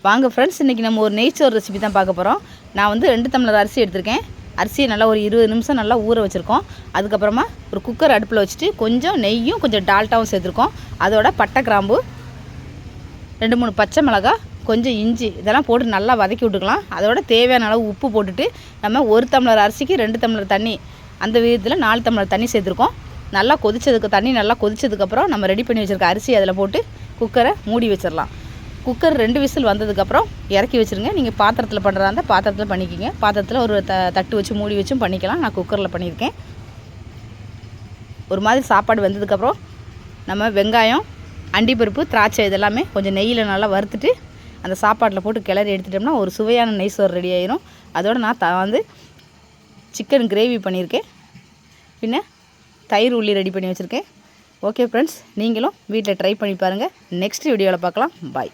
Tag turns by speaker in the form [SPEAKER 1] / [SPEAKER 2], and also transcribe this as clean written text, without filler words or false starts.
[SPEAKER 1] வாங்க ஃப்ரெண்ட்ஸ், இன்றைக்கி நம்ம ஒரு நெய்ச்சோறு ரெசிபி தான் பார்க்க போகிறோம். நான் வந்து 2 டம்ளர் அரிசி எடுத்திருக்கேன். அரிசியை நல்லா ஒரு 20 நிமிஷம் நல்லா ஊற வச்சுருக்கோம். அதுக்கப்புறமா ஒரு குக்கர் அடுப்பில் வச்சுட்டு கொஞ்சம் நெய்யும் கொஞ்சம் டால்டாவும் சேர்த்துருக்கோம். அதோட பட்டை, கிராம்பு, 2-3 பச்சை மிளகாய், கொஞ்சம் இஞ்சி இதெல்லாம் போட்டு நல்லா வதக்கி விட்டுக்கலாம். அதோட தேவையான அளவு உப்பு போட்டுட்டு நம்ம 1 டம்ளர் அரிசிக்கு 2 டம்ளர் தண்ணி, அந்த விதத்தில் 4 டம்ளர் தண்ணி சேர்த்துருக்கோம். நல்லா தண்ணி நல்லா கொதிச்சதுக்கப்புறம் நம்ம ரெடி பண்ணி வச்சுருக்க அரிசி அதில் போட்டு குக்கரை மூடி வச்சிடலாம். குக்கர் 2 விசில் வந்ததுக்கப்புறம் இறக்கி வச்சுருங்க. நீங்கள் பாத்திரத்தில் பண்ணுறதா இருந்தால் பாத்திரத்தில் பண்ணிக்கிங்க. பாத்திரத்தில் ஒரு தட்டு வச்சு மூடி வச்சும் பண்ணிக்கலாம். நான் குக்கரில் பண்ணியிருக்கேன். ஒரு மாதிரி சாப்பாடு வெந்ததுக்கப்புறம் நம்ம வெங்காயம், அண்டிப்பருப்பு, திராட்சை இதெல்லாமே கொஞ்சம் நெய்யில் நல்லா வறுத்துட்டு அந்த சாப்பாட்டில் போட்டு கிளறி எடுத்துட்டோம்னா ஒரு சுவையான நெய் சோறு ரெடி ஆயிரும். அதோடு நான் சிக்கன் கிரேவி பண்ணியிருக்கேன். பின்ன தயிர் உள்ளி ரெடி பண்ணி வச்சுருக்கேன். ஓகே ஃப்ரெண்ட்ஸ், நீங்களும் வீட்டில் ட்ரை பண்ணி பாருங்கள். நெக்ஸ்ட் வீடியோவில் பார்க்கலாம். பாய்.